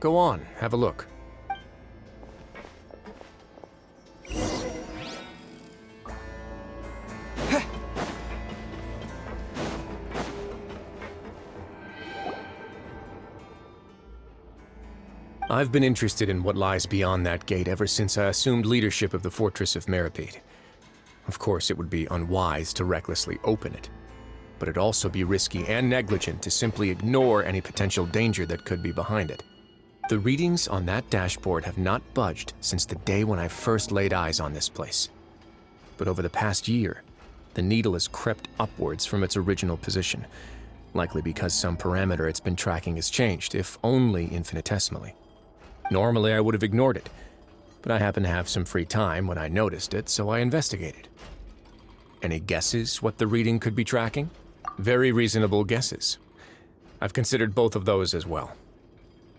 Go on, have a look. I've been interested in what lies beyond that gate ever since I assumed leadership of the Fortress of Meripede. Of course, it would be unwise to recklessly open it, but it'd also be risky and negligent to simply ignore any potential danger that could be behind it. The readings on that dashboard have not budged since the day when I first laid eyes on this place. But over the past year, the needle has crept upwards from its original position, likely because some parameter it's been tracking has changed, if only infinitesimally. Normally, I would have ignored it, but I happened to have some free time when I noticed it, so I investigated. Any guesses what the reading could be tracking? Very reasonable guesses. I've considered both of those as well.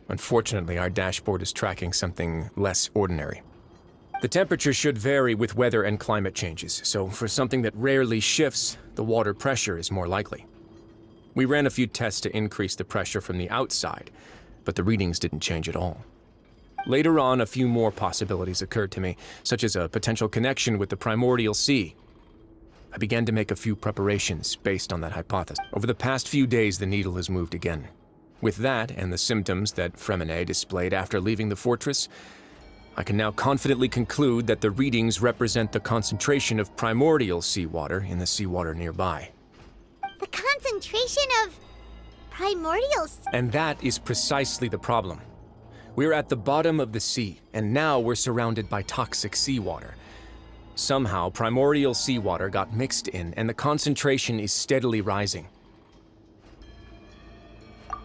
Unfortunately, our dashboard is tracking something less ordinary. The temperature should vary with weather and climate changes, so for something that rarely shifts, the water pressure is more likely. We ran a few tests to increase the pressure from the outside, but the readings didn't change at all. Later on, a few more possibilities occurred to me, such as a potential connection with the Primordial Sea. I began to make a few preparations based on that hypothesis. Over the past few days, the needle has moved again. With that, and the symptoms that Fremine displayed after leaving the fortress, I can now confidently conclude that the readings represent the concentration of primordial seawater in the seawater nearby. The concentration of primordial sea? And that is precisely the problem. We're at the bottom of the sea, and now we're surrounded by toxic seawater. Somehow, primordial seawater got mixed in, and the concentration is steadily rising.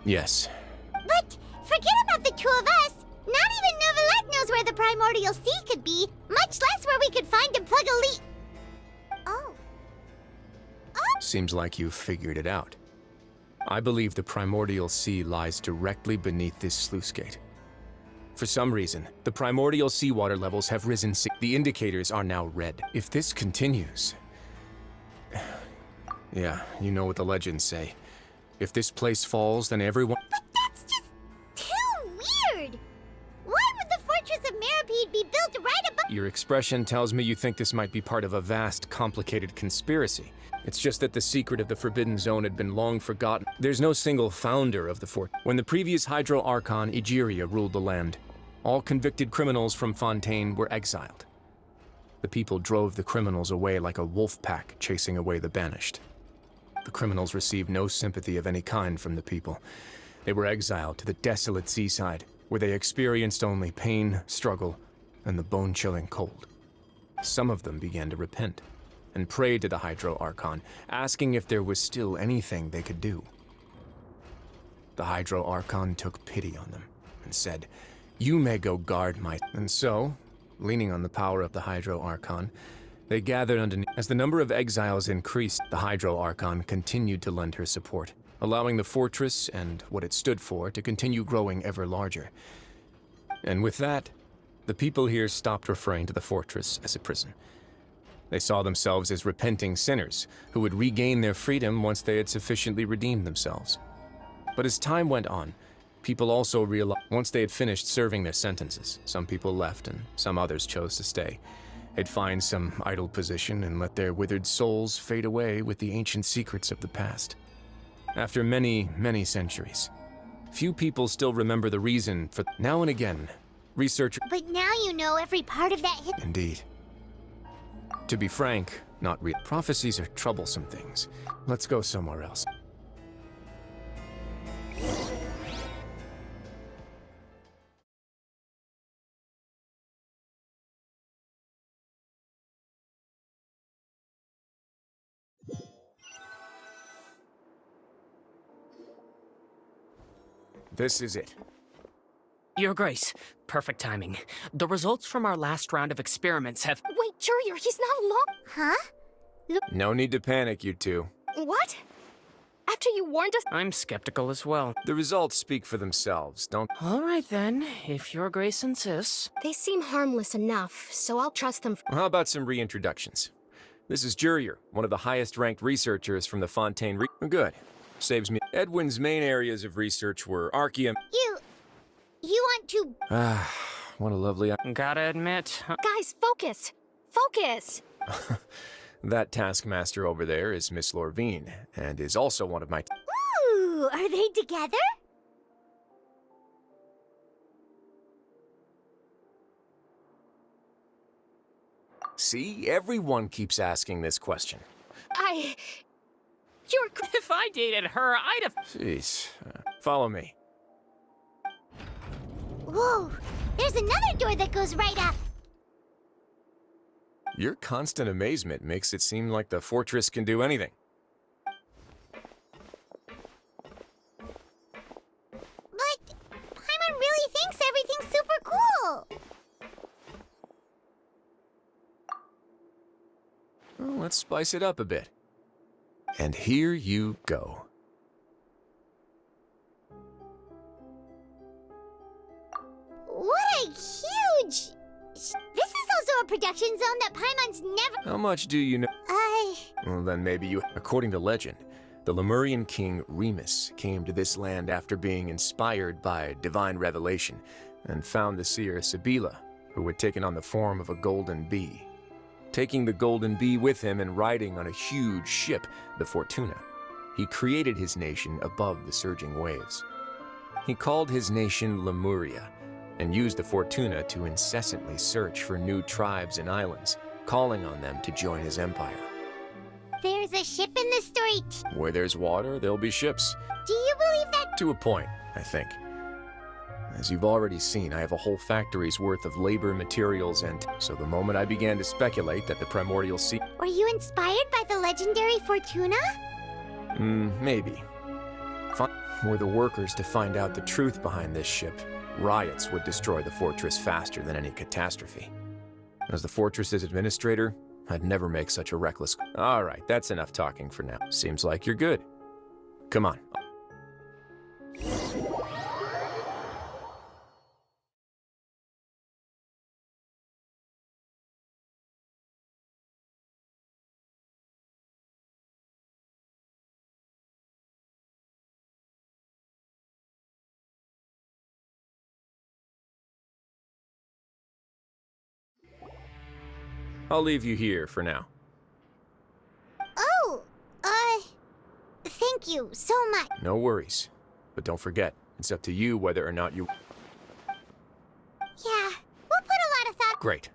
Yes. But forget about the two of us. Not even Novelette knows where the primordial sea could be, much less where we could find and plug a leak. Oh. Seems like you've figured it out. I believe the primordial sea lies directly beneath this sluice gate. For some reason, the primordial seawater levels have risen. The indicators are now red. If this continues... Yeah, you know what the legends say. If this place falls, then everyone... But that's just too weird! Why would the Fortress of Meripede be built right above... Your expression tells me you think this might be part of a vast, complicated conspiracy. It's just that the secret of the Forbidden Zone had been long forgotten. There's no single founder of the fort. When the previous Hydro Archon, Egeria, ruled the land, all convicted criminals from Fontaine were exiled. The people drove the criminals away like a wolf pack chasing away the banished. The criminals received no sympathy of any kind from the people. They were exiled to the desolate seaside, where they experienced only pain, struggle, and the bone-chilling cold. Some of them began to repent, and prayed to the Hydro Archon, asking if there was still anything they could do. The Hydro Archon took pity on them, and said, "You may go guard my..." And so, leaning on the power of the Hydro Archon, they gathered underneath. As the number of exiles increased, the Hydro Archon continued to lend her support, allowing the fortress and what it stood for to continue growing ever larger. And with that, the people here stopped referring to the fortress as a prison. They saw themselves as repenting sinners who would regain their freedom once they had sufficiently redeemed themselves. But as time went on, people also realized once they had finished serving their sentences, some people left and some others chose to stay. They'd find some idle position and let their withered souls fade away with the ancient secrets of the past. After many, many centuries, few people still remember the reason for... Now and again, researchers... But now you know every part of that Indeed. To be frank, not real. Prophecies are troublesome things. Let's go somewhere else. This is it. Your Grace, perfect timing. The results from our last round of experiments have... Wait, Jurier, he's not alone. Huh? No need to panic, you two. What? After you warned us... I'm skeptical as well. The results speak for themselves, don't... All right then, if Your Grace insists. They seem harmless enough, so I'll trust them. How about some reintroductions? This is Jurier, one of the highest-ranked researchers from the Fontaine Good. Saves me. Edwin's main areas of research were archaeum... You want to... Ah, what a lovely... Gotta admit, Guys, focus! Focus! That taskmaster over there is Miss Lorvine, and is also one of my... Ooh, are they together? See, everyone keeps asking this question. You're... if I dated her, I'd have... Jeez. Follow me. Whoa, there's another door that goes right up. Your constant amazement makes it seem like the fortress can do anything. But Paimon really thinks everything's super cool. Well, let's spice it up a bit. And here you go. What a huge... This is also a production zone that Paimon's never... How much do you know? I... Well, then maybe you... According to legend, the Lemurian king Remus came to this land after being inspired by divine revelation and found the seer Sibila, who had taken on the form of a golden bee. Taking the golden bee with him and riding on a huge ship, the Fortuna, he created his nation above the surging waves. He called his nation Lemuria, and used the Fortuna to incessantly search for new tribes and islands, calling on them to join his empire. There's a ship in the story Where there's water, there'll be ships. Do you believe that? To a point, I think. As you've already seen, I have a whole factory's worth of labor, materials, and... So the moment I began to speculate that the Primordial Sea... Were you inspired by the legendary Fortuna? Maybe. Were the workers to find out the truth behind this ship, riots would destroy the fortress faster than any catastrophe. As the fortress's administrator, I'd never make such a reckless... All right, that's enough talking for now. Seems like you're good. Come on. I'll leave you here for now. Oh, thank you so much. No worries. But don't forget, it's up to you whether or not you... Yeah, we'll put a lot of thought... Great.